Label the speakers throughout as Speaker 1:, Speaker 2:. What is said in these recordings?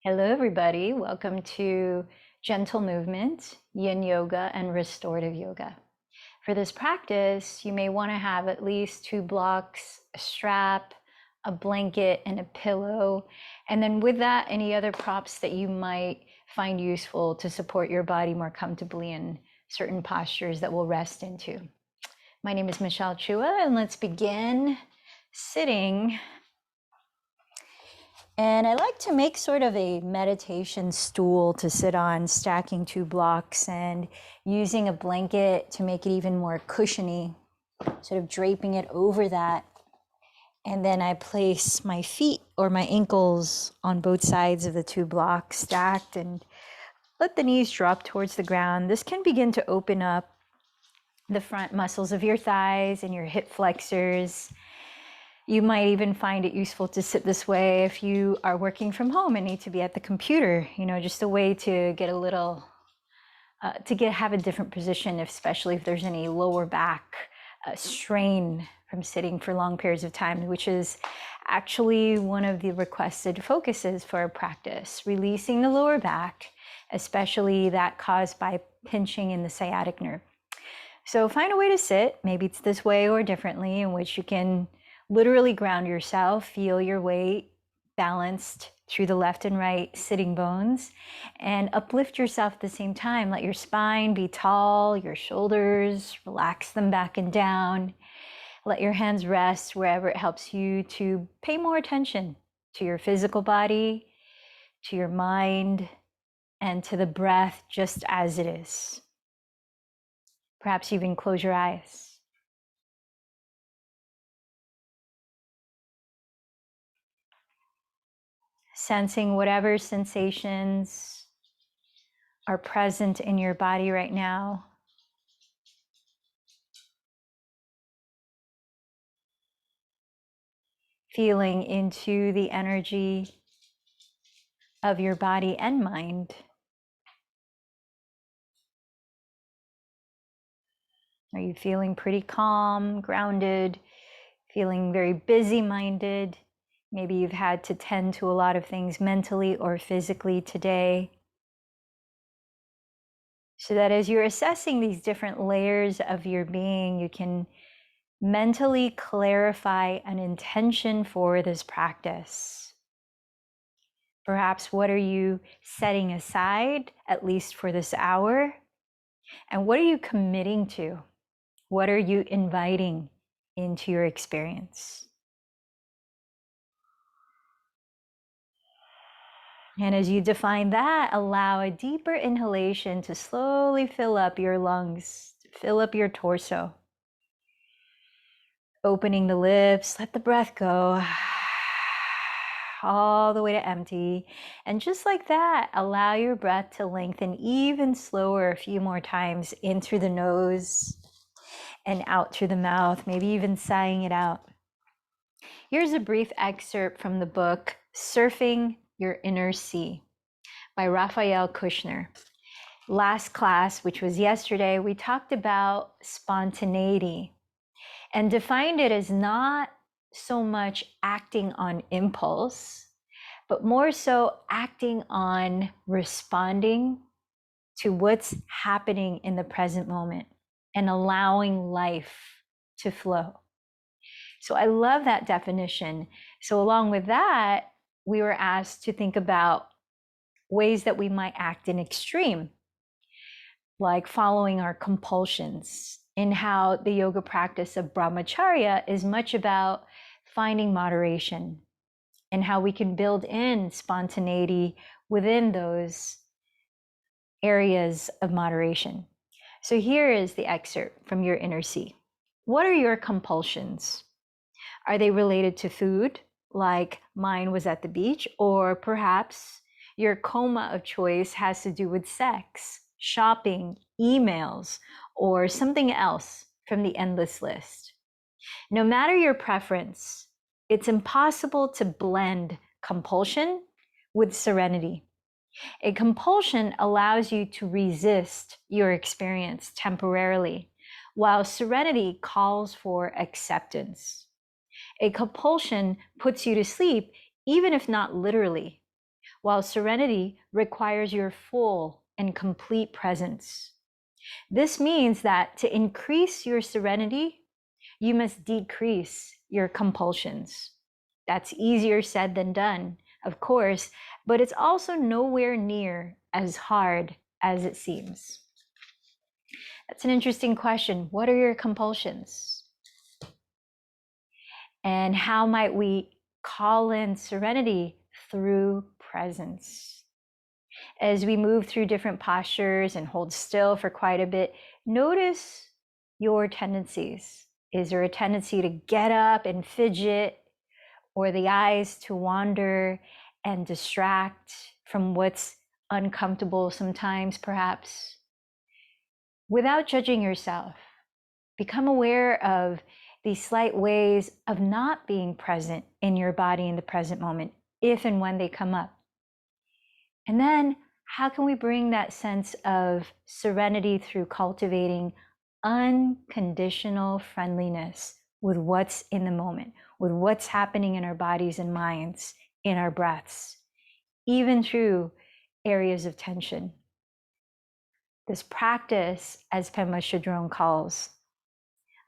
Speaker 1: Hello, everybody. Welcome to Gentle Movement, Yin Yoga, and Restorative Yoga. For this practice, you may want to have at least 2 blocks, a strap, a blanket, and a pillow. And then with that, any other props that you might find useful to support your body more comfortably in certain postures that we'll rest into. My name is Michelle Chua, and let's begin sitting. And I like to make sort of a meditation stool to sit on, stacking 2 blocks and using a blanket to make it even more cushiony, sort of draping it over that. And then I place my feet or my ankles on both sides of the 2 blocks stacked and let the knees drop towards the ground. This can begin to open up the front muscles of your thighs and your hip flexors. You might even find it useful to sit this way if you are working from home and need to be at the computer, just a way to get a little, have a different position, especially if there's any lower back strain from sitting for long periods of time, which is actually one of the requested focuses for our practice, releasing the lower back, especially that caused by pinching in the sciatic nerve. So find a way to sit, maybe it's this way or differently, in which you can literally ground yourself, feel your weight balanced through the left and right sitting bones, and uplift yourself at the same time. Let your spine be tall, your shoulders, relax them back and down. Let your hands rest wherever it helps you to pay more attention to your physical body, to your mind, and to the breath just as it is. Perhaps even close your eyes. Sensing whatever sensations are present in your body right now. Feeling into the energy of your body and mind. Are you feeling pretty calm, grounded, feeling very busy-minded? Maybe you've had to tend to a lot of things mentally or physically today. So that as you're assessing these different layers of your being, you can mentally clarify an intention for this practice. Perhaps what are you setting aside, at least for this hour? And what are you committing to? What are you inviting into your experience? And as you define that, allow a deeper inhalation to slowly fill up your lungs, fill up your torso. Opening the lips, let the breath go all the way to empty. And just like that, allow your breath to lengthen even slower a few more times in through the nose and out through the mouth, maybe even sighing it out. Here's a brief excerpt from the book, Surfing Your Inner Sea by Raphael Kushner. Last class, which was yesterday, we talked about spontaneity and defined it as not so much acting on impulse, but more so acting on responding to what's happening in the present moment and allowing life to flow. So I love that definition. So along with that, we were asked to think about ways that we might act in extreme, like following our compulsions, in how the yoga practice of brahmacharya is much about finding moderation and how we can build in spontaneity within those areas of moderation. So here is the excerpt from Your Inner Sea. What are your compulsions? Are they related to food, like mine was at the beach, or perhaps your coma of choice has to do with sex, shopping, emails, or something else from the endless list? No matter your preference, it's impossible to blend compulsion with serenity. A compulsion allows you to resist your experience temporarily, while serenity calls for acceptance. A compulsion puts you to sleep, even if not literally, while serenity requires your full and complete presence. This means that to increase your serenity, you must decrease your compulsions. That's easier said than done, of course, but it's also nowhere near as hard as it seems. That's an interesting question. What are your compulsions? And how might we call in serenity through presence? As we move through different postures and hold still for quite a bit, notice your tendencies. Is there a tendency to get up and fidget, or the eyes to wander and distract from what's uncomfortable sometimes, perhaps? Without judging yourself, become aware of these slight ways of not being present in your body in the present moment, if and when they come up. And then, how can we bring that sense of serenity through cultivating unconditional friendliness with what's in the moment, with what's happening in our bodies and minds, in our breaths, even through areas of tension? This practice, as Pema Chodron calls,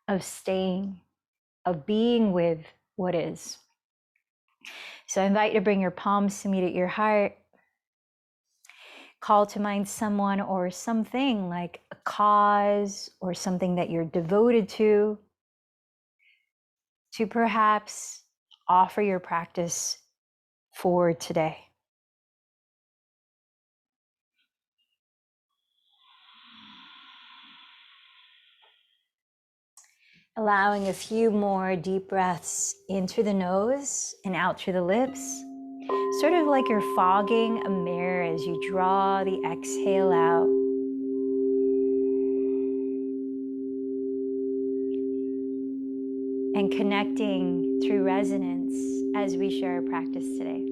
Speaker 1: of staying, of being with what is. So I invite you to bring your palms to meet at your heart. Call to mind someone or something, like a cause or something that you're devoted to perhaps offer your practice for today. Allowing a few more deep breaths in through the nose and out through the lips. Sort of like you're fogging a mirror as you draw the exhale out. And connecting through resonance as we share our practice today.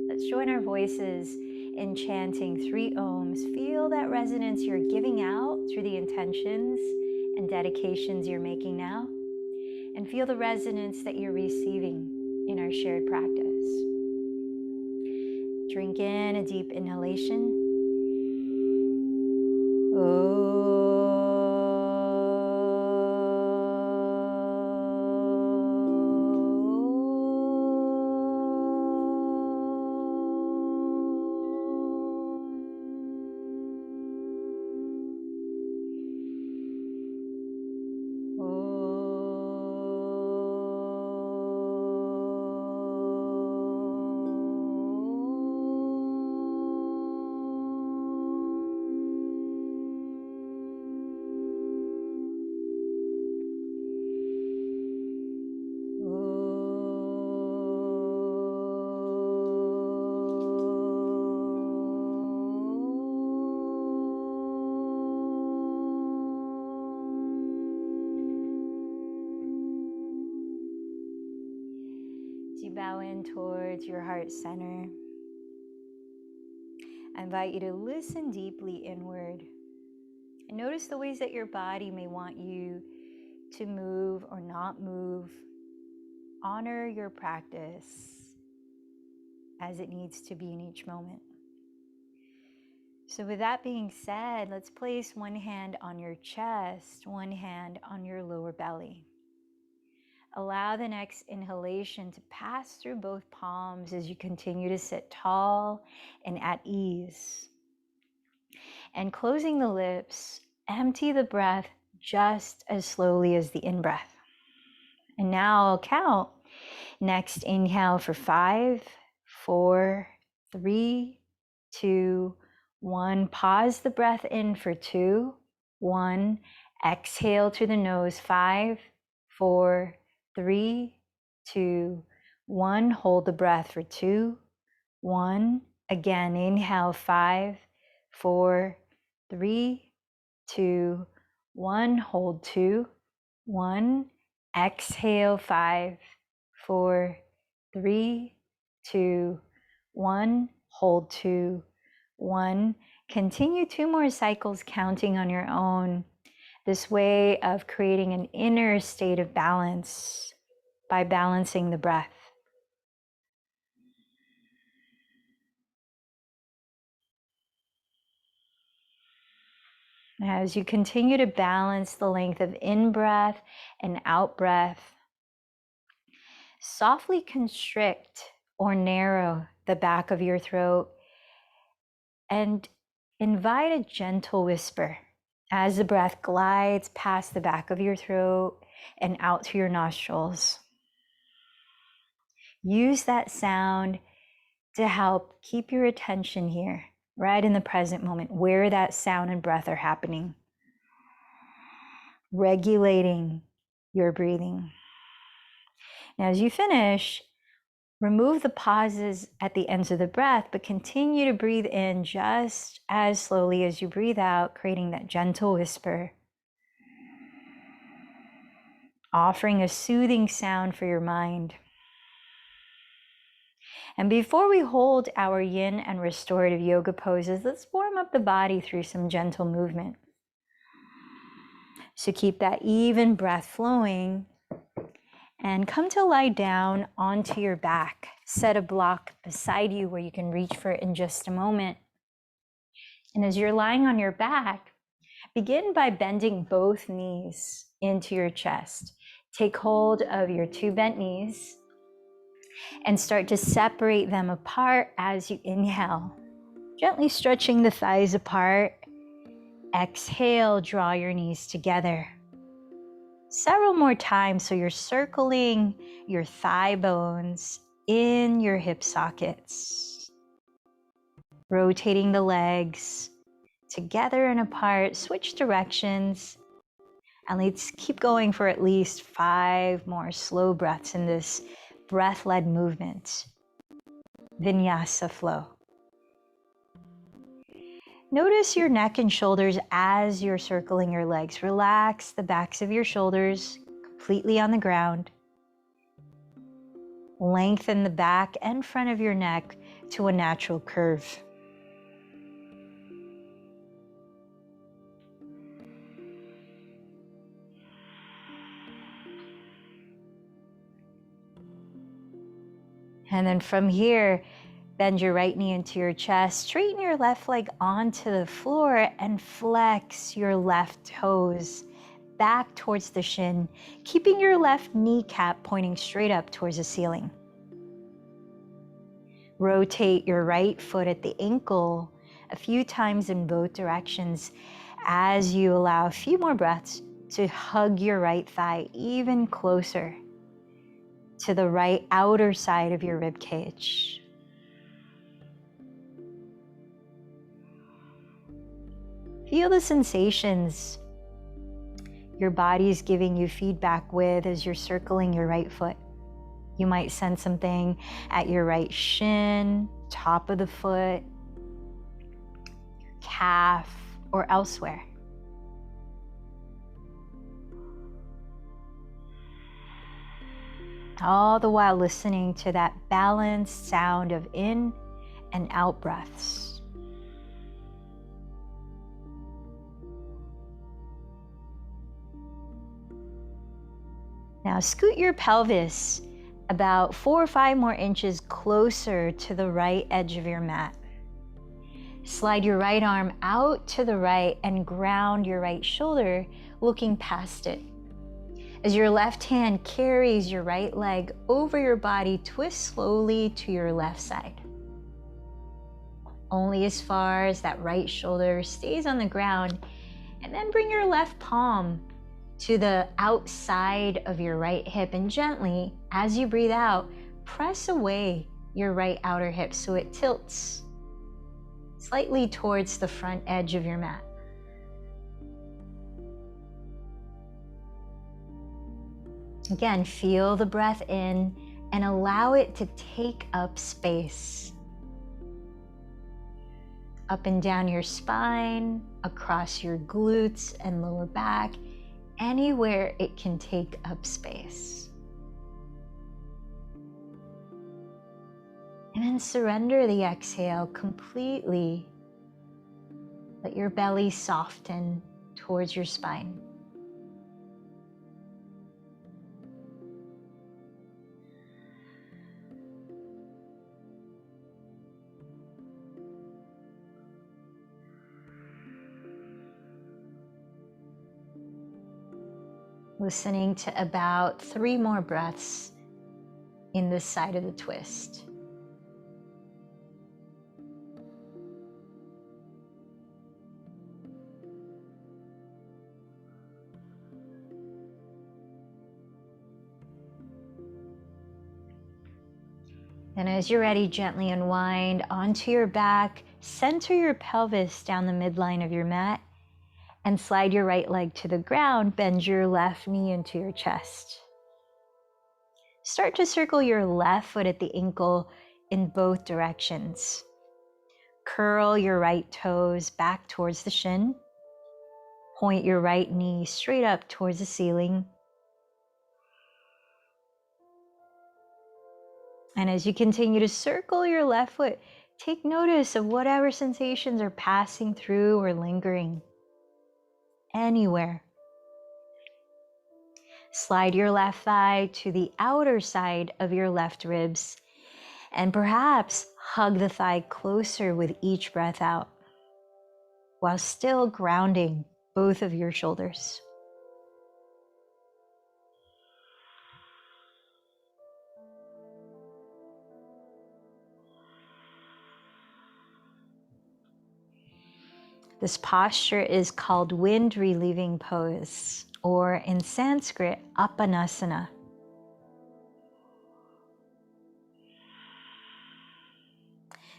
Speaker 1: Let's join our voices in chanting 3 ohms. Feel that resonance you're giving out through the intentions and dedications you're making now. And feel the resonance that you're receiving in our shared practice. Drink in a deep inhalation. You bow in towards your heart center. I invite you to listen deeply inward and notice the ways that your body may want you to move or not move. Honor your practice as it needs to be in each moment. So with that being said, let's place one hand on your chest, one hand on your lower belly. Allow the next inhalation to pass through both palms as you continue to sit tall and at ease. And closing the lips, empty the breath just as slowly as the in-breath. And now I'll count. Next inhale for 5, 4, 3, 2, 1. Pause the breath in for 2, 1. Exhale through the nose, 5, 4, 3, 2, 1. Hold the breath for 2, 1. Again, inhale, 5, 4, 3, 2, 1. Hold 2, 1. Exhale, 5, 4, 3, 2, 1. Hold 2, 1. Continue 2 more cycles, counting on your own. This way of creating an inner state of balance by balancing the breath. As you continue to balance the length of in-breath and out-breath, softly constrict or narrow the back of your throat and invite a gentle whisper as the breath glides past the back of your throat and out through your nostrils. Use that sound to help keep your attention here, right in the present moment, where that sound and breath are happening. Regulating your breathing. Now, as you finish, remove the pauses at the ends of the breath, but continue to breathe in just as slowly as you breathe out, creating that gentle whisper, offering a soothing sound for your mind. And before we hold our yin and restorative yoga poses, let's warm up the body through some gentle movement. So keep that even breath flowing and come to lie down onto your back. Set a block beside you where you can reach for it in just a moment. And as you're lying on your back, begin by bending both knees into your chest. Take hold of your two bent knees and start to separate them apart as you inhale. Gently stretching the thighs apart. Exhale, draw your knees together. Several more times so you're circling your thigh bones in your hip sockets. Rotating the legs together and apart, switch directions, and let's keep going for at least 5 more slow breaths in this breath-led movement, vinyasa flow. Notice your neck and shoulders as you're circling your legs. Relax the backs of your shoulders completely on the ground. Lengthen the back and front of your neck to a natural curve. And then from here, bend your right knee into your chest, straighten your left leg onto the floor and flex your left toes back towards the shin, keeping your left kneecap pointing straight up towards the ceiling. Rotate your right foot at the ankle a few times in both directions as you allow a few more breaths to hug your right thigh even closer to the right outer side of your rib cage. Feel the sensations your body is giving you feedback with as you're circling your right foot. You might sense something at your right shin, top of the foot, your calf, or elsewhere. All the while listening to that balanced sound of in and out breaths. Now scoot your pelvis about 4 or 5 more inches closer to the right edge of your mat. Slide your right arm out to the right and ground your right shoulder, looking past it. As your left hand carries your right leg over your body, twist slowly to your left side. Only as far as that right shoulder stays on the ground, and then bring your left palm to the outside of your right hip, and gently, as you breathe out, press away your right outer hip so it tilts slightly towards the front edge of your mat. Again, feel the breath in and allow it to take up space. Up and down your spine, across your glutes and lower back, anywhere it can take up space. And then surrender the exhale completely. Let your belly soften towards your spine. Listening to about 3 more breaths in this side of the twist. And as you're ready, gently unwind onto your back, center your pelvis down the midline of your mat, and slide your right leg to the ground, bend your left knee into your chest. Start to circle your left foot at the ankle in both directions. Curl your right toes back towards the shin. Point your right knee straight up towards the ceiling. And as you continue to circle your left foot, take notice of whatever sensations are passing through or lingering anywhere. Slide your left thigh to the outer side of your left ribs, and perhaps hug the thigh closer with each breath out, while still grounding both of your shoulders. This posture is called wind relieving pose, or in Sanskrit, Apanasana.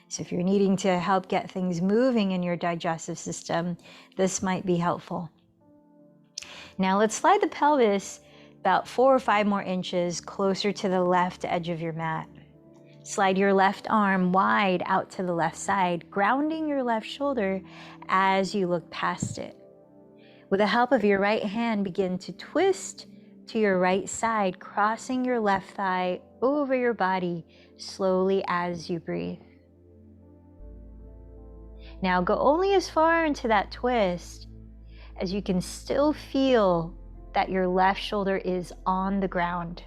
Speaker 1: So if you're needing to help get things moving in your digestive system, this might be helpful. Now let's slide the pelvis about 4 or 5 more inches closer to the left edge of your mat. Slide your left arm wide out to the left side, grounding your left shoulder as you look past it. With the help of your right hand, begin to twist to your right side, crossing your left thigh over your body slowly as you breathe. Now go only as far into that twist as you can still feel that your left shoulder is on the ground.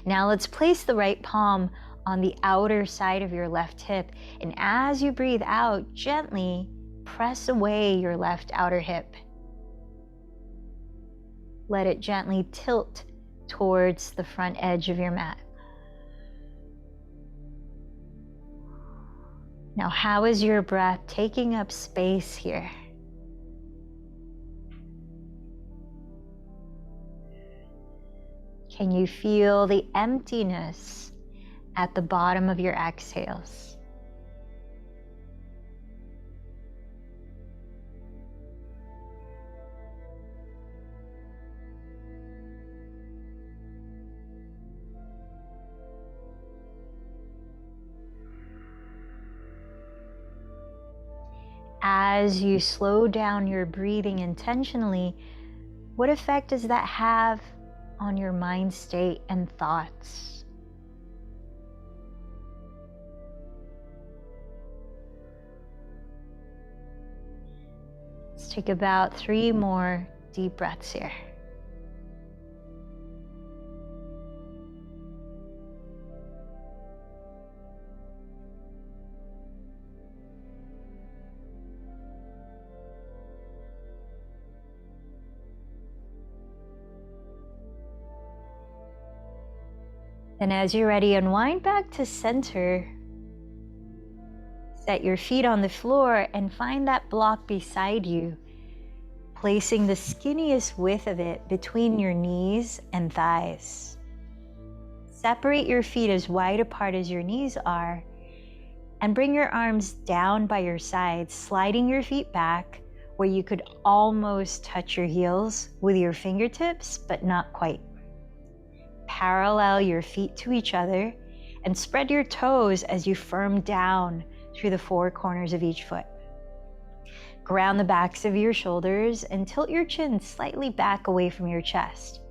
Speaker 1: Now let's place the right palm on the outer side of your left hip, and as you breathe out, gently press away your left outer hip. Let it gently tilt towards the front edge of your mat. Now, how is your breath taking up space here? Can you feel the emptiness at the bottom of your exhales? As you slow down your breathing intentionally, what effect does that have on your mind state and thoughts? Let's take about 3 more deep breaths here. And as you're ready, unwind back to center. Set your feet on the floor and find that block beside you, placing the skinniest width of it between your knees and thighs. Separate your feet as wide apart as your knees are, and bring your arms down by your sides, sliding your feet back where you could almost touch your heels with your fingertips, but not quite. Parallel your feet to each other and spread your toes as you firm down through the 4 corners of each foot. Ground the backs of your shoulders and tilt your chin slightly back away from your chest.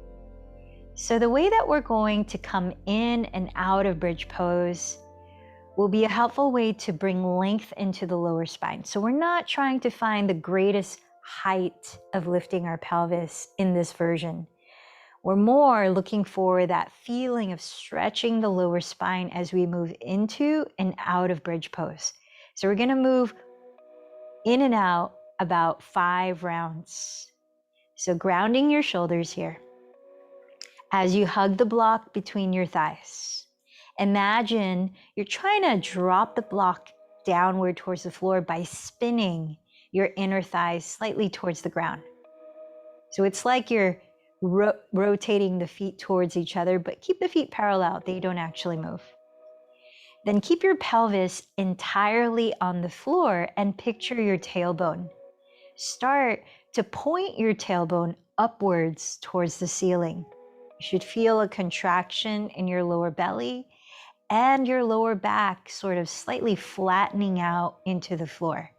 Speaker 1: So the way that we're going to come in and out of bridge pose will be a helpful way to bring length into the lower spine. So we're not trying to find the greatest height of lifting our pelvis in this version. We're more looking for that feeling of stretching the lower spine as we move into and out of bridge pose. So we're gonna move in and out about 5 rounds. So grounding your shoulders here. As you hug the block between your thighs, imagine you're trying to drop the block downward towards the floor by spinning your inner thighs slightly towards the ground. So it's like you're rotating the feet towards each other, but keep the feet parallel. They don't actually move. Then keep your pelvis entirely on the floor and picture your tailbone. Start to point your tailbone upwards towards the ceiling. You should feel a contraction in your lower belly and your lower back sort of slightly flattening out into the floor.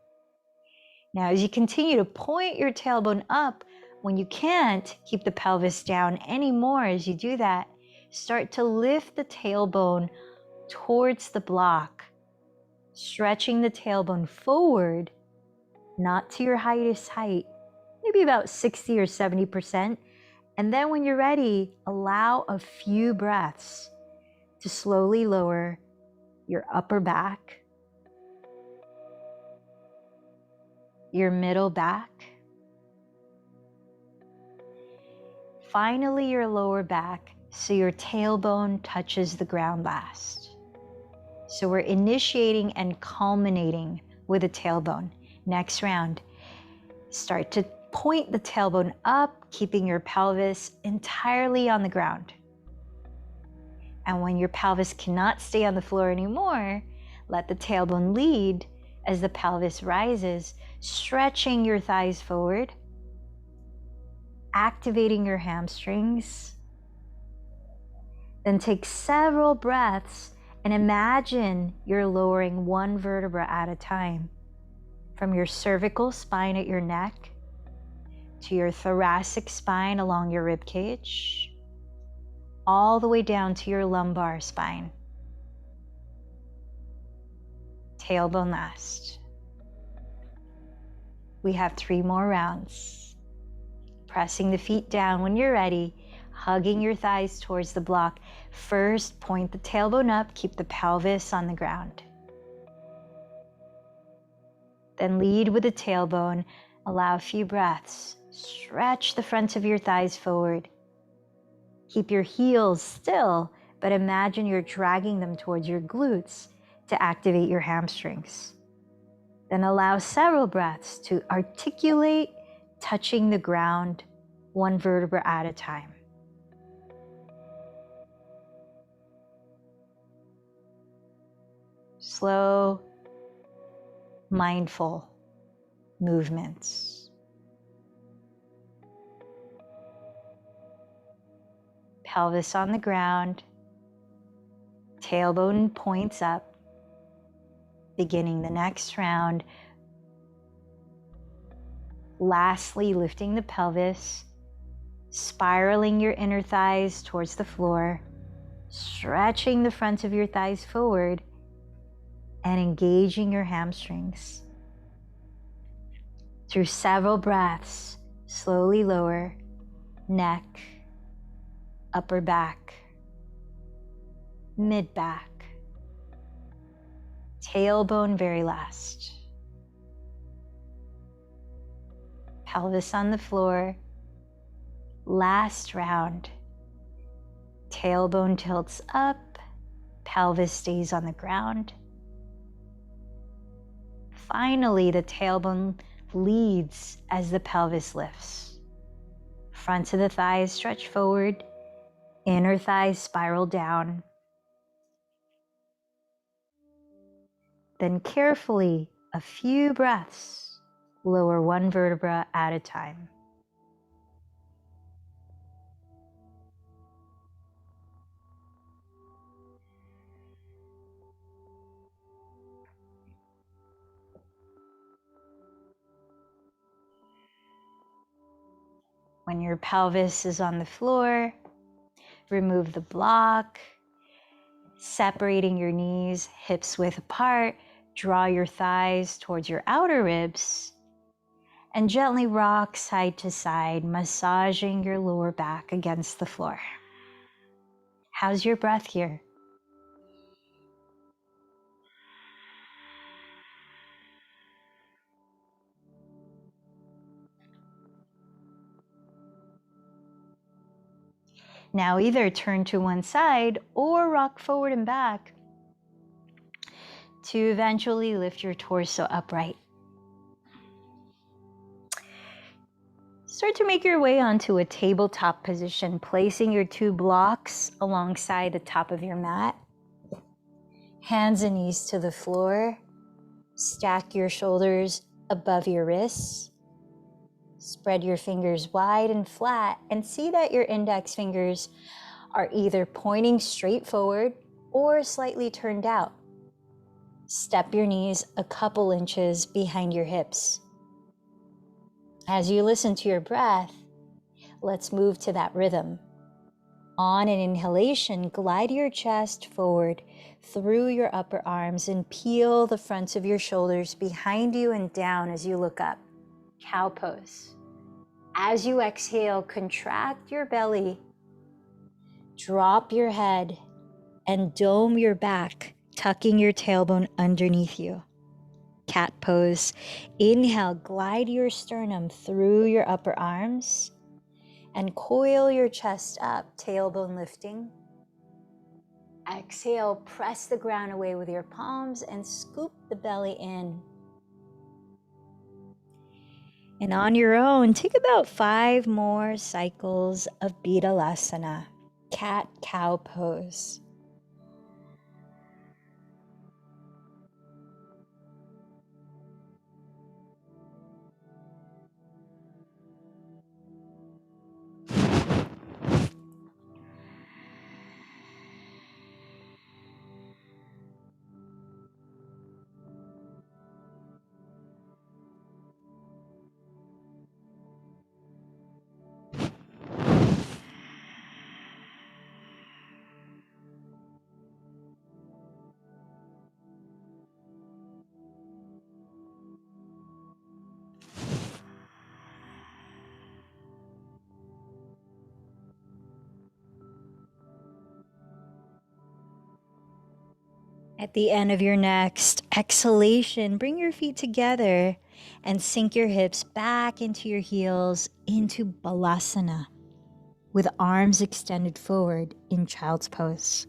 Speaker 1: Now, as you continue to point your tailbone up, when you can't keep the pelvis down anymore as you do that, start to lift the tailbone towards the block, stretching the tailbone forward, not to your highest height, maybe about 60 or 70%. And then when you're ready, allow a few breaths to slowly lower your upper back, your middle back, finally your lower back, so your tailbone touches the ground last. So we're initiating and culminating with a tailbone. Next round, start to point the tailbone up, keeping your pelvis entirely on the ground. And when your pelvis cannot stay on the floor anymore, let the tailbone lead as the pelvis rises, stretching your thighs forward, activating your hamstrings. Then take several breaths and imagine you're lowering one vertebra at a time, from your cervical spine at your neck to your thoracic spine along your rib cage, all the way down to your lumbar spine. Tailbone last. We have 3 more rounds. Pressing the feet down when you're ready, hugging your thighs towards the block. First, point the tailbone up, keep the pelvis on the ground. Then lead with the tailbone, allow a few breaths. Stretch the front of your thighs forward. Keep your heels still, but imagine you're dragging them towards your glutes to activate your hamstrings. Then allow several breaths to articulate, touching the ground, one vertebra at a time. Slow, mindful movements. Pelvis on the ground, tailbone points up. Beginning the next round. Lastly, lifting the pelvis, spiraling your inner thighs towards the floor, stretching the front of your thighs forward, and engaging your hamstrings. Through several breaths, slowly lower neck, upper back, mid back, tailbone very last. Pelvis on the floor. Last round. Tailbone tilts up, pelvis stays on the ground. Finally, the tailbone leads as the pelvis lifts. Front of the thighs stretch forward, inner thighs spiral down. Then carefully, a few breaths, lower one vertebra at a time. When your pelvis is on the floor, remove the block, separating your knees, hips width apart. Draw your thighs towards your outer ribs and gently rock side to side, massaging your lower back against the floor. How's your breath here? Now either turn to one side or rock forward and back to eventually lift your torso upright. Start to make your way onto a tabletop position, placing your 2 blocks alongside the top of your mat. Hands and knees to the floor. Stack your shoulders above your wrists. Spread your fingers wide and flat and see that your index fingers are either pointing straight forward or slightly turned out. Step your knees a couple inches behind your hips. As you listen to your breath, let's move to that rhythm. On an inhalation, glide your chest forward through your upper arms and peel the fronts of your shoulders behind you and down as you look up. Cow pose. As you exhale, contract your belly, drop your head, and dome your back, tucking your tailbone underneath you. Cat pose. Inhale, glide your sternum through your upper arms and coil your chest up, tailbone lifting. Exhale, press the ground away with your palms and scoop the belly in. And on your own, take about 5 more cycles of Badakanasana, cat-cow pose. At the end of your next exhalation, bring your feet together and sink your hips back into your heels into Balasana with arms extended forward in child's pose.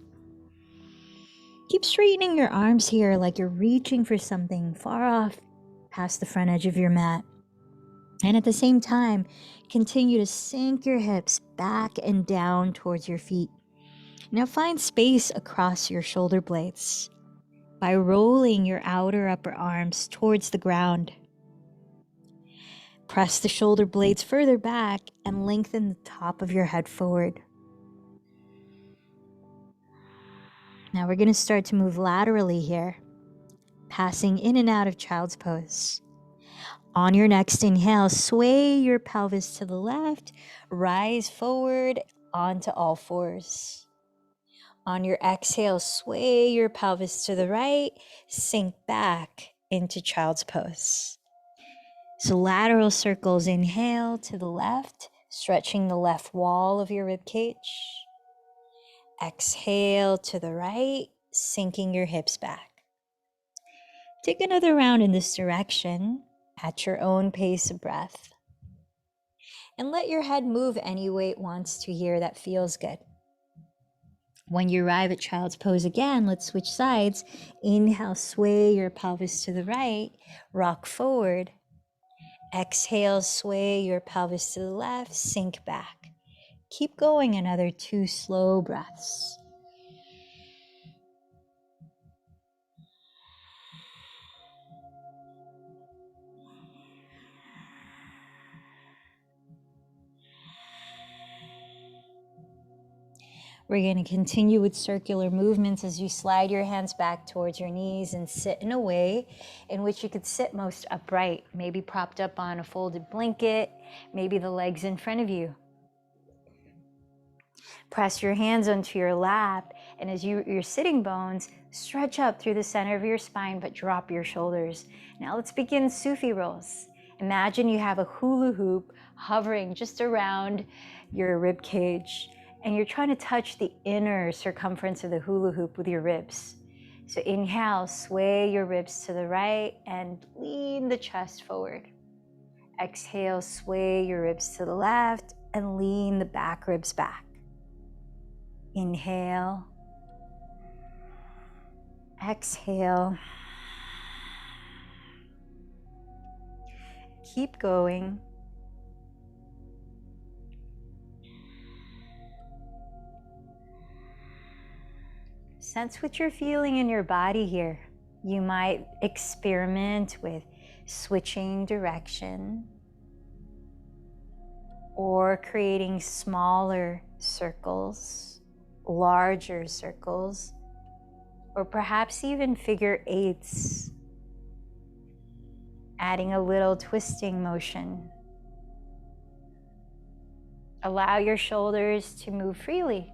Speaker 1: Keep straightening your arms here like you're reaching for something far off past the front edge of your mat. And at the same time, continue to sink your hips back and down towards your feet. Now find space across your shoulder blades by rolling your outer upper arms towards the ground. Press the shoulder blades further back and lengthen the top of your head forward. Now we're going to start to move laterally here, passing in and out of child's pose. On your next inhale, sway your pelvis to the left, rise forward onto all fours. On your exhale, sway your pelvis to the right, sink back into child's pose. So lateral circles, inhale to the left, stretching the left wall of your rib cage. Exhale to the right, sinking your hips back. Take another round in this direction at your own pace of breath. And let your head move any way it wants to here that feels good. When you arrive at child's pose again, let's switch sides. Inhale, sway your pelvis to the right, rock forward. Exhale, sway your pelvis to the left, sink back. Keep going another 2 slow breaths. We're going to continue with circular movements as you slide your hands back towards your knees and sit in a way in which you could sit most upright, maybe propped up on a folded blanket, maybe the legs in front of you. Press your hands onto your lap, and as your sitting bones stretch up through the center of your spine, but drop your shoulders. Now let's begin Sufi Rolls. Imagine you have a hula hoop hovering just around your rib cage, and you're trying to touch the inner circumference of the hula hoop with your ribs. So inhale, sway your ribs to the right and lean the chest forward. Exhale, sway your ribs to the left and lean the back ribs back. Inhale. Exhale. Keep going. Sense what you're feeling in your body here. You might experiment with switching direction or creating smaller circles, larger circles, or perhaps even figure eights, adding a little twisting motion. Allow your shoulders to move freely,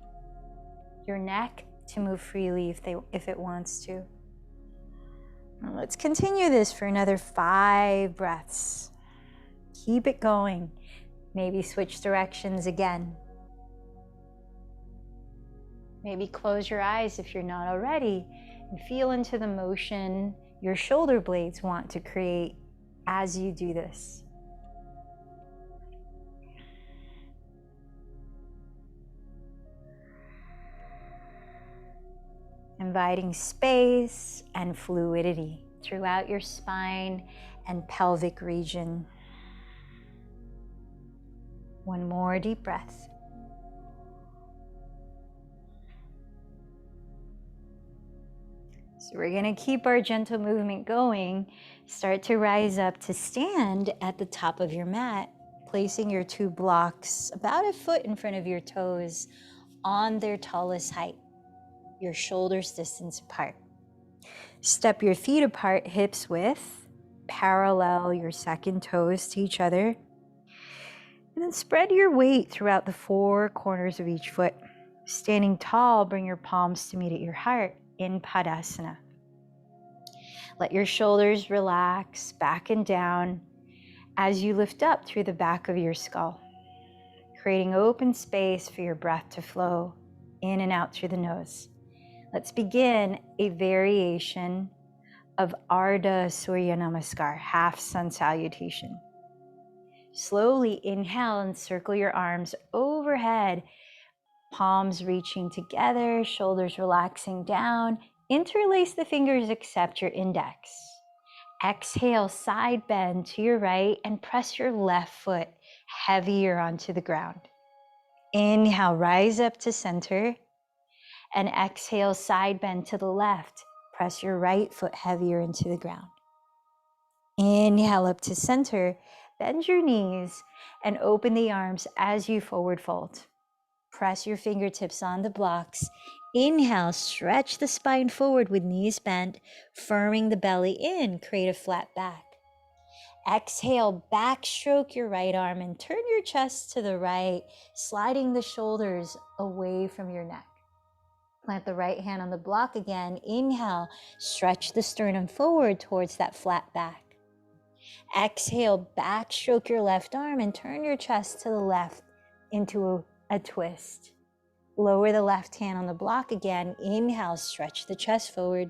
Speaker 1: your neck to move freely if it wants to. Now let's continue this for another 5 breaths. Keep it going. Maybe switch directions again. Maybe close your eyes if you're not already and feel into the motion your shoulder blades want to create as you do this. Inviting space and fluidity throughout your spine and pelvic region. One more deep breath. So we're going to keep our gentle movement going. Start to rise up to stand at the top of your mat, placing your 2 blocks about a foot in front of your toes on their tallest height, your shoulders distance apart. Step your feet apart, hips width, parallel your second toes to each other, and then spread your weight throughout the 4 corners of each foot. Standing tall, bring your palms to meet at your heart in Badakanasana. Let your shoulders relax back and down as you lift up through the back of your skull, creating open space for your breath to flow in and out through the nose. Let's begin a variation of Ardha Surya Namaskar, half sun salutation. Slowly inhale and circle your arms overhead, palms reaching together, shoulders relaxing down. Interlace the fingers except your index. Exhale, side bend to your right and press your left foot heavier onto the ground. Inhale, rise up to center. And exhale, side bend to the left. Press your right foot heavier into the ground. Inhale up to center. Bend your knees and open the arms as you forward fold. Press your fingertips on the blocks. Inhale, stretch the spine forward with knees bent, firming the belly in, create a flat back. Exhale, backstroke your right arm and turn your chest to the right, sliding the shoulders away from your neck. Plant the right hand on the block again. Inhale, stretch the sternum forward towards that flat back. Exhale, backstroke your left arm and turn your chest to the left into a twist. Lower the left hand on the block again. Inhale, stretch the chest forward.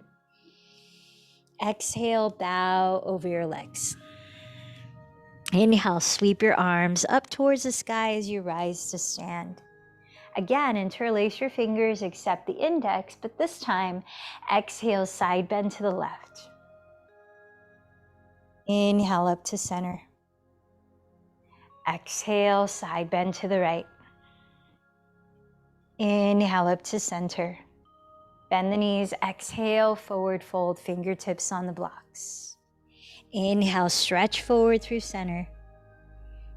Speaker 1: Exhale, bow over your legs. Inhale, sweep your arms up towards the sky as you rise to stand. Again, interlace your fingers except the index, but this time, exhale, side bend to the left. Inhale up to center. Exhale, side bend to the right. Inhale up to center. Bend the knees, exhale, forward fold, fingertips on the blocks. Inhale, stretch forward through center.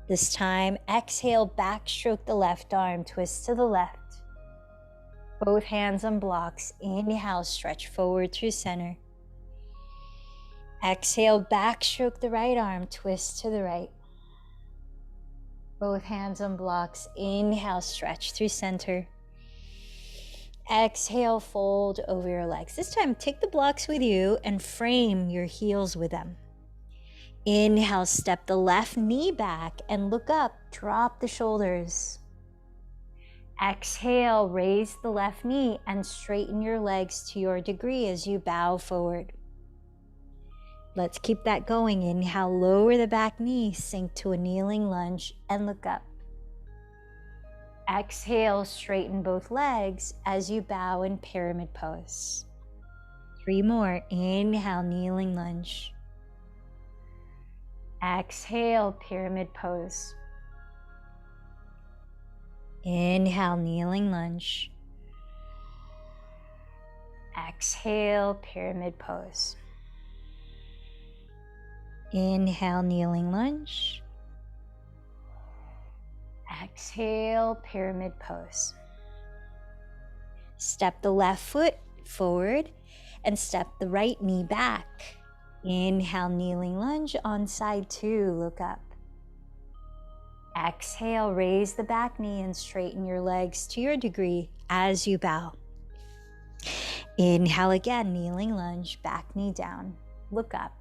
Speaker 1: This time, exhale, backstroke the left arm, twist to the left. Both hands on blocks. Inhale, stretch forward through center. Exhale, backstroke the right arm, twist to the right. Both hands on blocks. Inhale, stretch through center. Exhale, fold over your legs. This time, take the blocks with you and frame your heels with them. Inhale, step the left knee back and look up, drop the shoulders. Exhale, raise the left knee and straighten your legs to your degree as you bow forward. Let's keep that going. Inhale, lower the back knee, sink to a kneeling lunge and look up. Exhale, straighten both legs as you bow in pyramid pose. 3 more. Inhale, kneeling lunge. Exhale, pyramid pose. Inhale, kneeling lunge. Exhale, pyramid pose. Inhale, kneeling lunge. Exhale, pyramid pose. Step the left foot forward and step the right knee back. Inhale, kneeling lunge on side 2, look up. Exhale, raise the back knee and straighten your legs to your degree as you bow. Inhale again, kneeling lunge, back knee down, look up.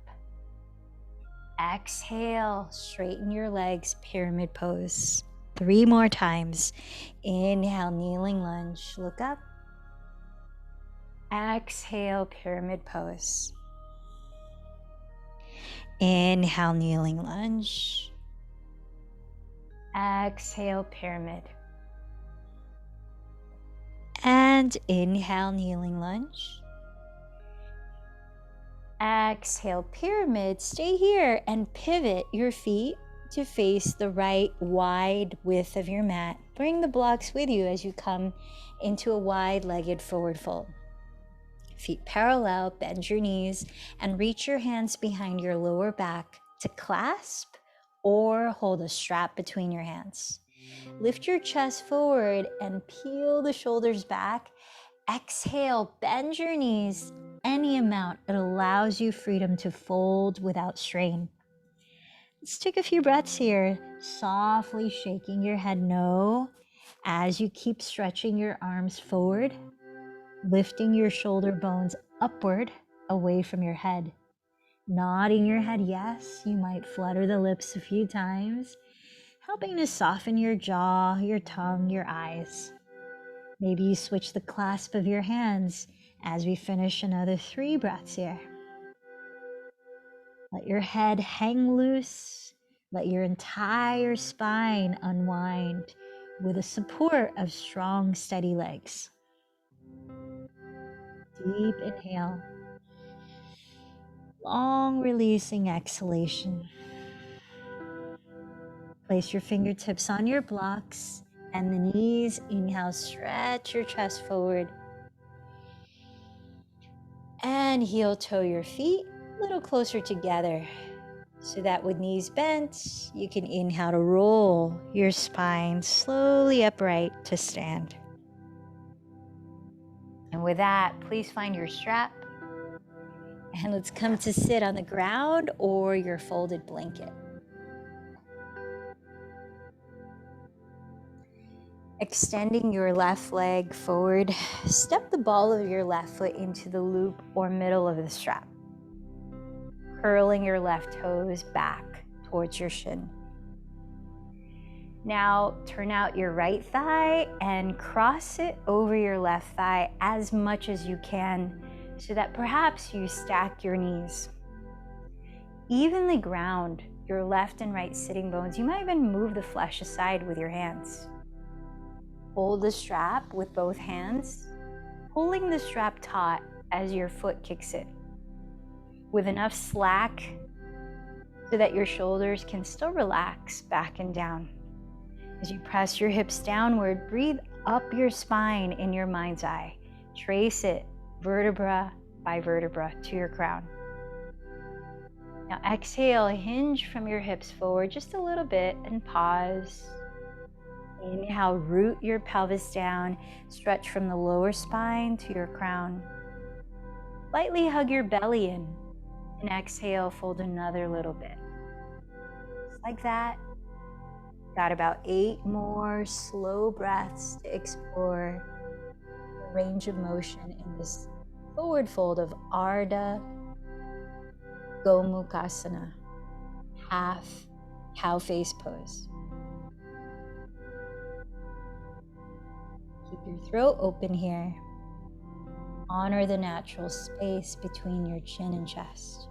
Speaker 1: Exhale, straighten your legs, pyramid pose. 3 more times. Inhale, kneeling lunge, look up. Exhale, pyramid pose. Inhale, kneeling lunge. Exhale, pyramid. And inhale, kneeling lunge. Exhale, pyramid. Stay here and pivot your feet to face the right wide width of your mat. Bring the blocks with you as you come into a wide-legged forward fold. Feet parallel, bend your knees, and reach your hands behind your lower back to clasp or hold a strap between your hands. Lift your chest forward and peel the shoulders back. Exhale, bend your knees any amount. It allows you freedom to fold without strain. Let's take a few breaths here, softly shaking your head no as you keep stretching your arms forward, lifting your shoulder bones upward away from your head. Nodding your head yes, you might flutter the lips a few times, helping to soften your jaw, your tongue, your eyes. Maybe you switch the clasp of your hands as we finish another 3 breaths here. Let your head hang loose. Let your entire spine unwind with the support of strong, steady legs. Deep inhale. Long releasing exhalation. Place your fingertips on your blocks and the knees. Inhale, stretch your chest forward. And heel toe your feet a little closer together so that with knees bent, you can inhale to roll your spine slowly upright to stand. And with that, please find your strap and let's come to sit on the ground or your folded blanket. Extending your left leg forward, step the ball of your left foot into the loop or middle of the strap. Curling your left toes back towards your shin. Now turn out your right thigh and cross it over your left thigh as much as you can so that perhaps you stack your knees. Evenly ground your left and right sitting bones. You might even move the flesh aside with your hands. Hold the strap with both hands, pulling the strap taut as your foot kicks it, with enough slack so that your shoulders can still relax back and down. As you press your hips downward, breathe up your spine in your mind's eye. Trace it vertebra by vertebra to your crown. Now exhale, hinge from your hips forward just a little bit and pause. Inhale, root your pelvis down, stretch from the lower spine to your crown. Lightly hug your belly in, and exhale, fold another little bit. Just like that. Got about 8 more slow breaths to explore the range of motion in this forward fold of Ardha Gomukhasana, half cow face pose. Keep your throat open here. Honor the natural space between your chin and chest.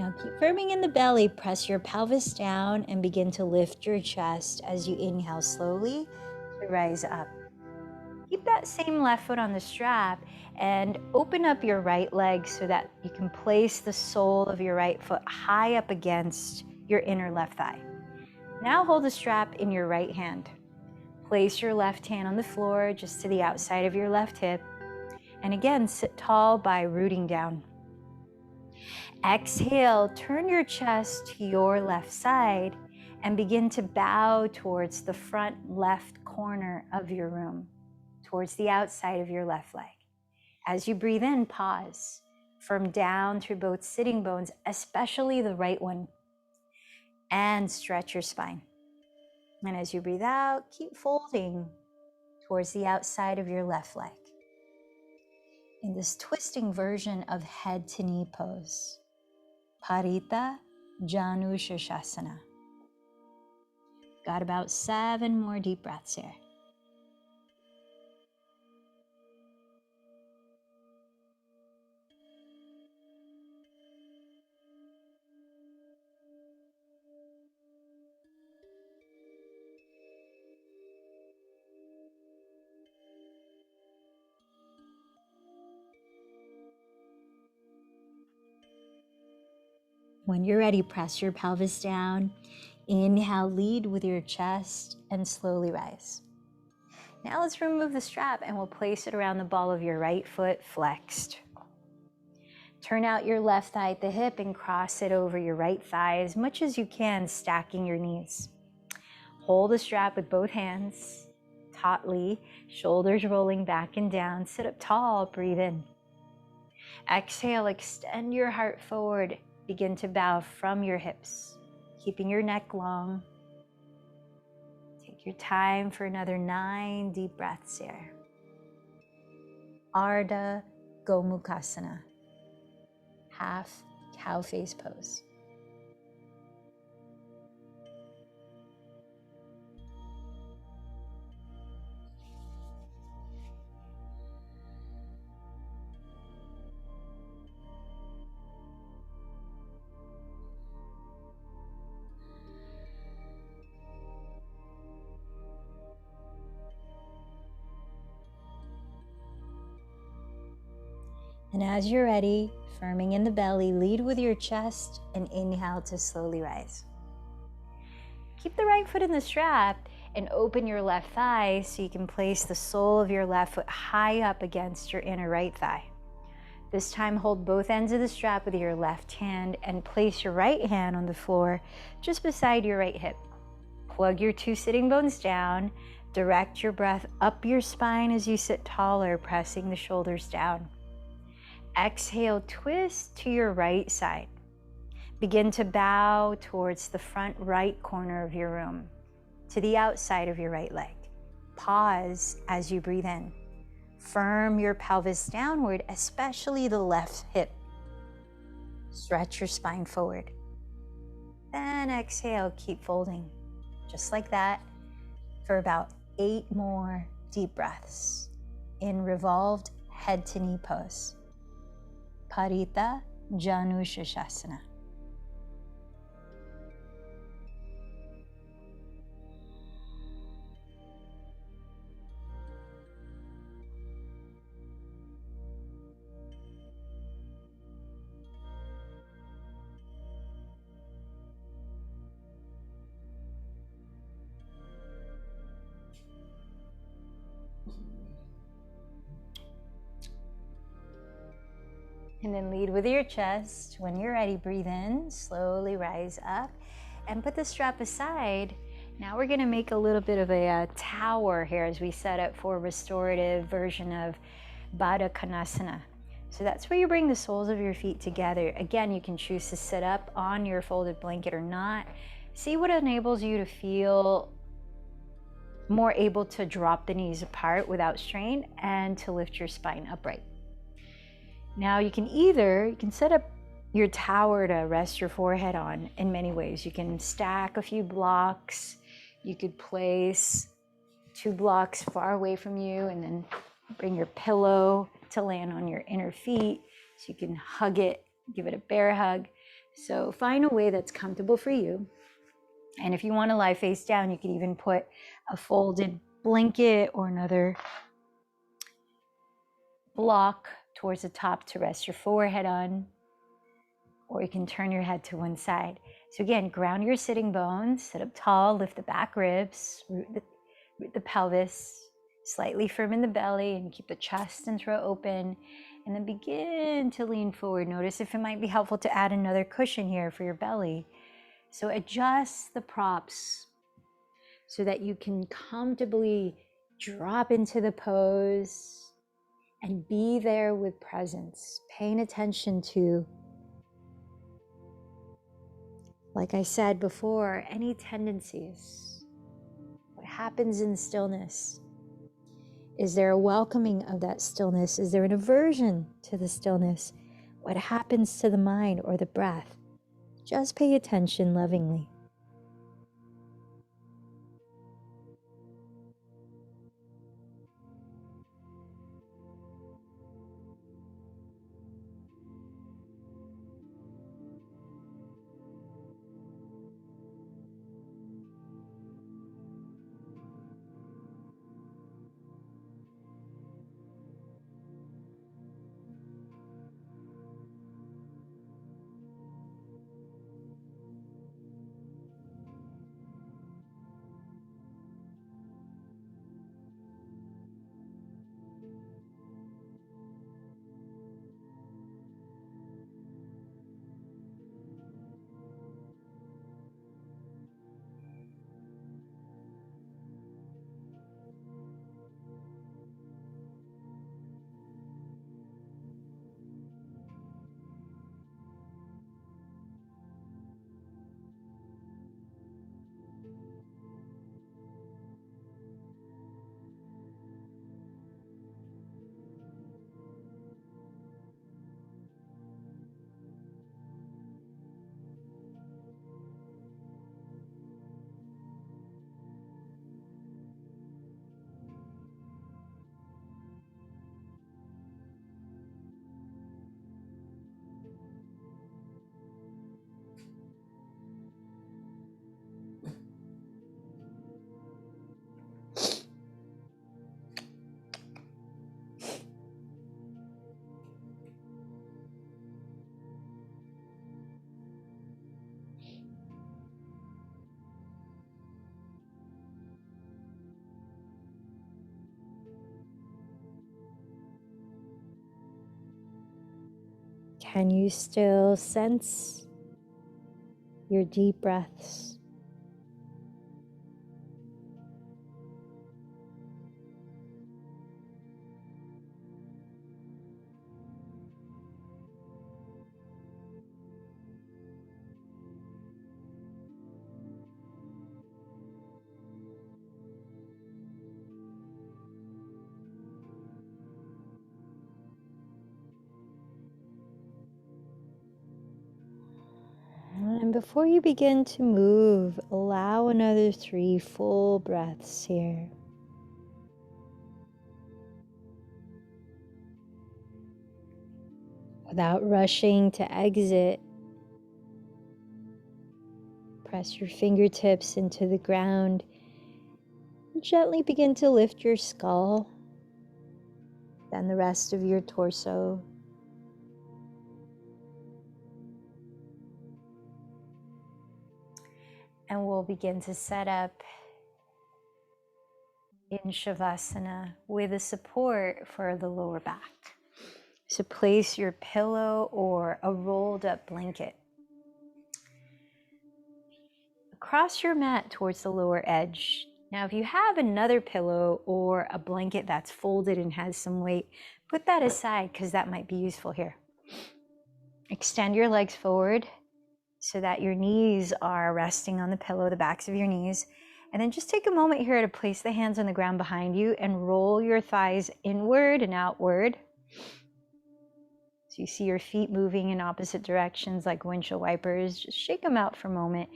Speaker 1: Now keep firming in the belly, press your pelvis down and begin to lift your chest as you inhale slowly to rise up. Keep that same left foot on the strap and open up your right leg so that you can place the sole of your right foot high up against your inner left thigh. Now hold the strap in your right hand. Place your left hand on the floor just to the outside of your left hip. And again, sit tall by rooting down. Exhale, turn your chest to your left side and begin to bow towards the front left corner of your room, towards the outside of your left leg. As you breathe in, pause. Firm down through both sitting bones, especially the right one, and stretch your spine. And as you breathe out, keep folding towards the outside of your left leg. In this twisting version of head to knee pose, Parita Janu Shavasana. Got about 7 more deep breaths here. When you're ready, press your pelvis down. Inhale, lead with your chest and slowly rise. Now let's remove the strap and we'll place it around the ball of your right foot flexed. Turn out your left thigh at the hip and cross it over your right thigh as much as you can, stacking your knees. Hold the strap with both hands, tautly, shoulders rolling back and down. Sit up tall, breathe in. Exhale, extend your heart forward. Begin to bow from your hips, keeping your neck long. Take your time for another 9 deep breaths here. Ardha Gomukhasana, half cow face pose. And as you're ready, firming in the belly, lead with your chest and inhale to slowly rise. Keep the right foot in the strap and open your left thigh so you can place the sole of your left foot high up against your inner right thigh. This time, hold both ends of the strap with your left hand and place your right hand on the floor just beside your right hip. Plug your 2 sitting bones down. Direct your breath up your spine as you sit taller, pressing the shoulders down. Exhale, twist to your right side. Begin to bow towards the front right corner of your room, to the outside of your right leg. Pause as you breathe in. Firm your pelvis downward, especially the left hip. Stretch your spine forward. Then exhale, keep folding. Just like that for about 8 more deep breaths in revolved head to knee pose. Parita Janu Shavasana. And then lead with your chest. When you're ready, breathe in, slowly rise up and put the strap aside. Now we're gonna make a little bit of a tower here as we set up for restorative version of Badakanasana. So that's where you bring the soles of your feet together. Again, you can choose to sit up on your folded blanket or not. See what enables you to feel more able to drop the knees apart without strain and to lift your spine upright. Now you can set up your tower to rest your forehead on in many ways. You can stack a few blocks. You could place 2 blocks far away from you and then bring your pillow to land on your inner feet so you can hug it, give it a bear hug. So find a way that's comfortable for you. And if you want to lie face down, you could even put a folded blanket or another block towards the top to rest your forehead on, or you can turn your head to one side. So again, ground your sitting bones, sit up tall, lift the back ribs, root the pelvis, slightly firm in the belly, and keep the chest and throat open. And then begin to lean forward. Notice if it might be helpful to add another cushion here for your belly. So adjust the props so that you can comfortably drop into the pose and be there with presence, paying attention to, like I said before, any tendencies. What happens in stillness? Is there a welcoming of that stillness? Is there an aversion to the stillness? What happens to the mind or the breath? Just pay attention lovingly. Can you still sense your deep breaths? And before you begin to move, allow another 3 full breaths here. Without rushing to exit, press your fingertips into the ground and gently begin to lift your skull, then the rest of your torso. And we'll begin to set up in Shavasana with a support for the lower back. So place your pillow or a rolled up blanket across your mat towards the lower edge. Now, if you have another pillow or a blanket that's folded and has some weight, put that aside because that might be useful here. Extend your legs forward so that your knees are resting on the pillow, the backs of your knees. And then just take a moment here to place the hands on the ground behind you and roll your thighs inward and outward. So you see your feet moving in opposite directions like windshield wipers. Just shake them out for a moment.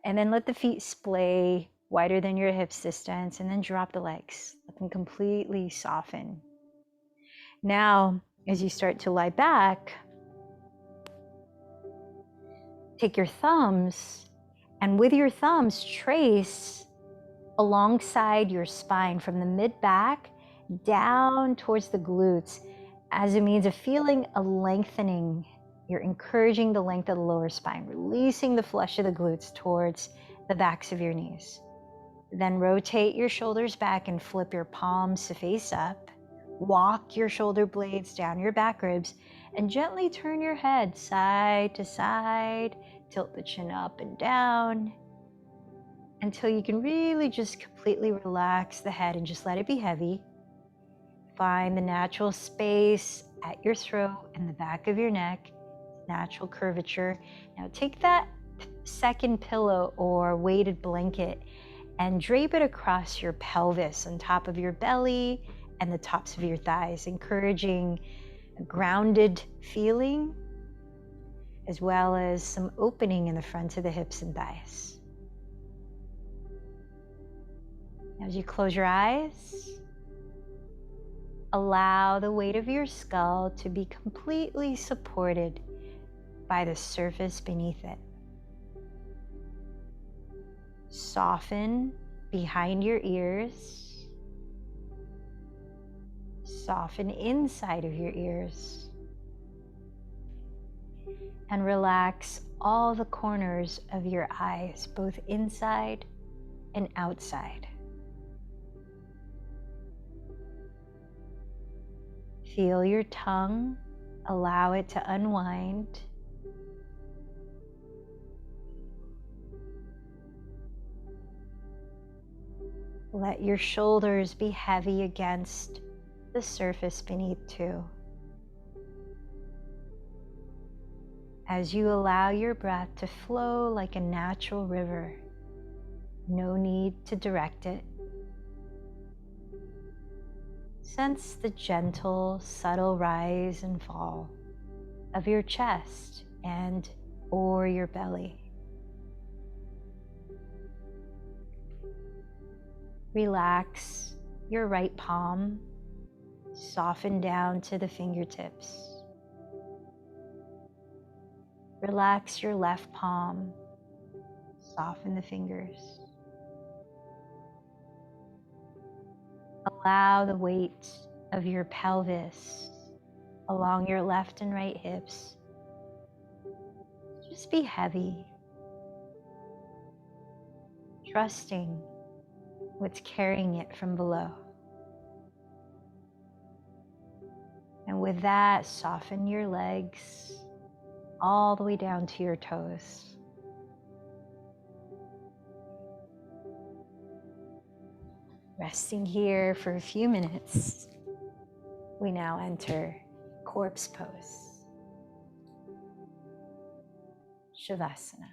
Speaker 1: And then let the feet splay wider than your hips distance, and then drop the legs. Let them completely soften. Now, as you start to lie back, Take your thumbs, and with your thumbs, trace alongside your spine from the mid-back down towards the glutes as a means of feeling a lengthening. You're encouraging the length of the lower spine, releasing the flesh of the glutes towards the backs of your knees. Then rotate your shoulders back and flip your palms to face up. Walk your shoulder blades down your back ribs and gently turn your head side to side. Tilt the chin up and down until you can really just completely relax the head and just let it be heavy. Find the natural space at your throat and the back of your neck, natural curvature. Now take that second pillow or weighted blanket and drape it across your pelvis on top of your belly and the tops of your thighs, encouraging a grounded feeling as well as some opening in the front of the hips and thighs. As you close your eyes, allow the weight of your skull to be completely supported by the surface beneath it. Soften behind your ears. Soften inside of your ears. And relax all the corners of your eyes, both inside and outside. Feel your tongue, allow it to unwind. Let your shoulders be heavy against the surface beneath too. As you allow your breath to flow like a natural river, no need to direct it. Sense the gentle, subtle rise and fall of your chest and or your belly. Relax your right palm, soften down to the fingertips. Relax your left palm, soften the fingers. Allow the weight of your pelvis along your left and right hips just be heavy, trusting what's carrying it from below. And with that, soften your legs all the way down to your toes. Resting here for a few minutes, we now enter corpse pose, Shavasana.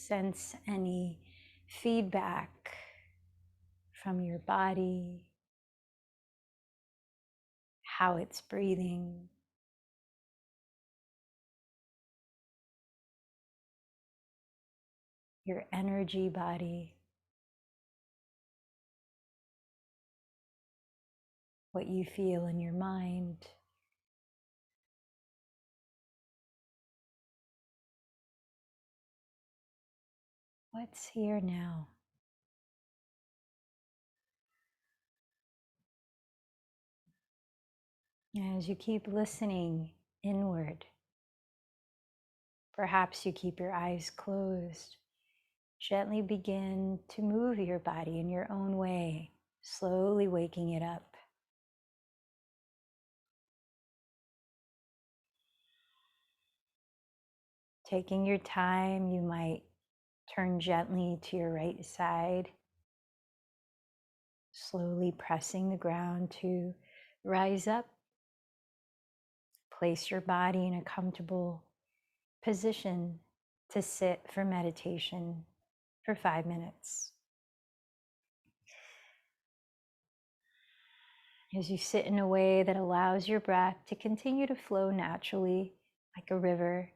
Speaker 1: Sense any feedback from your body, how it's breathing. Your energy body, what you feel in your mind. What's here now? As you keep listening inward, perhaps you keep your eyes closed. Gently begin to move your body in your own way, slowly waking it up. Taking your time, you might turn gently to your right side, slowly pressing the ground to rise up. Place your body in a comfortable position to sit for meditation for 5 minutes. As you sit in a way that allows your breath to continue to flow naturally like a river,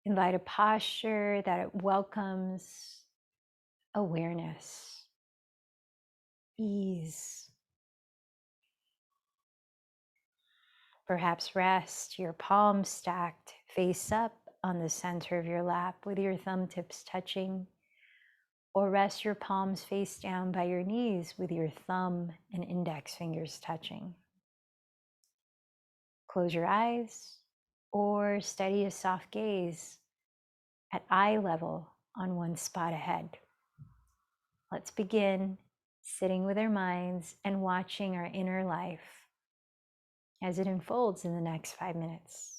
Speaker 1: invite a posture that it welcomes awareness, ease. Perhaps rest your palms stacked face up on the center of your lap with your thumb tips touching, or rest your palms face down by your knees with your thumb and index fingers touching. Close your eyes or steady a soft gaze at eye level on one spot ahead. Let's begin sitting with our minds and watching our inner life as it unfolds in the next 5 minutes.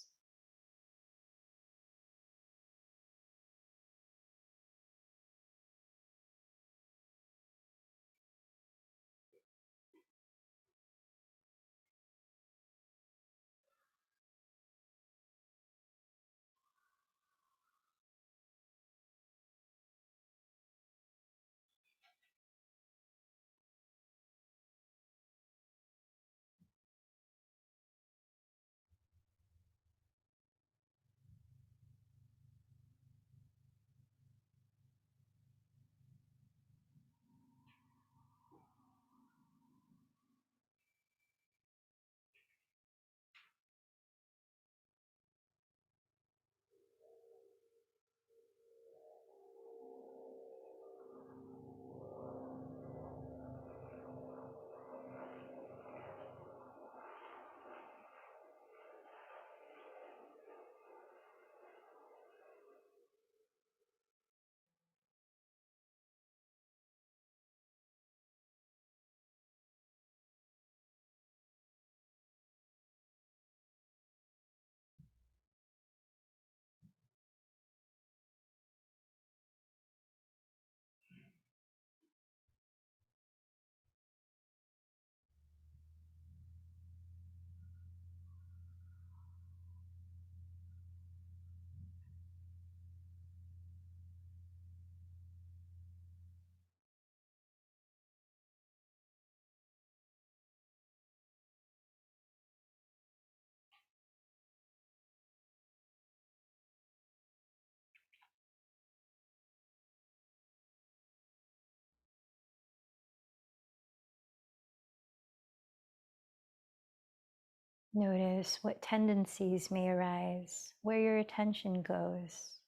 Speaker 1: Notice what tendencies may arise, where your attention goes.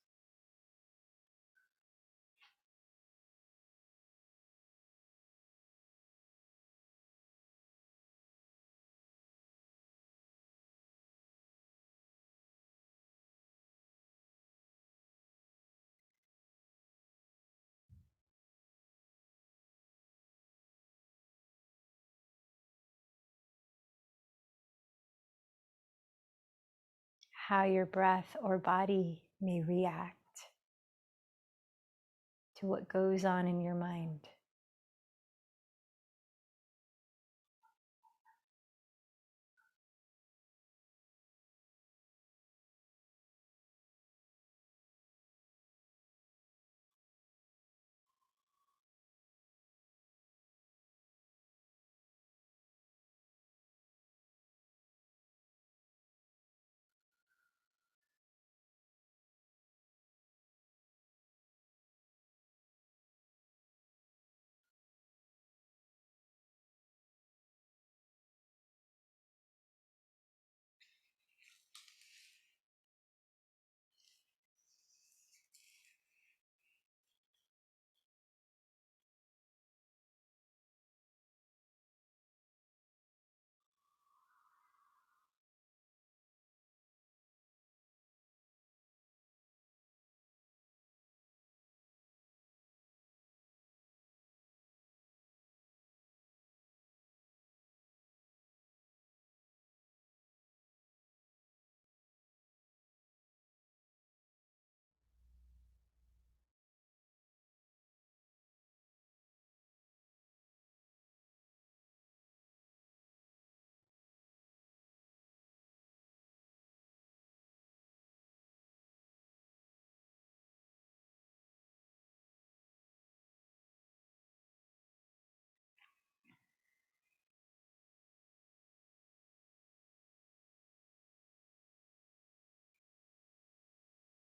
Speaker 1: How your breath or body may react to what goes on in your mind.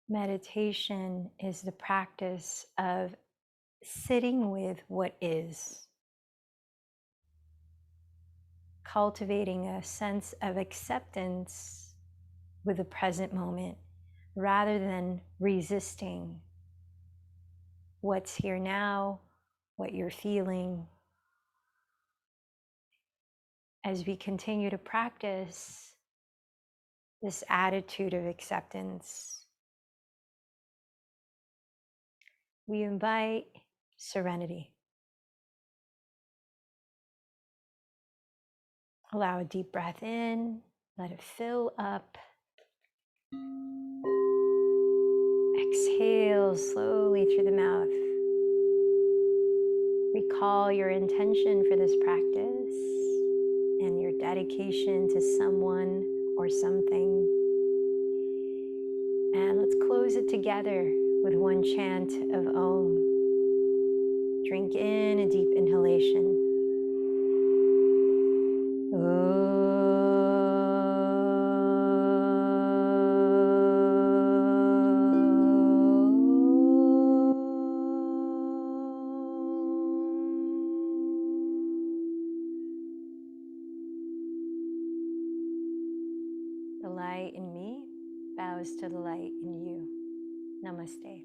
Speaker 1: Meditation is the practice of sitting with what is, cultivating a sense of acceptance with the present moment rather than resisting what's here now, what you're feeling. As we continue to practice this attitude of acceptance, we invite serenity. Allow a deep breath in, let it fill up. Exhale slowly through the mouth. Recall your intention for this practice and your dedication to someone or something. And let's close it together with one chant of Om. Drink in a deep inhalation. The light in me bows to the light in you. Namaste.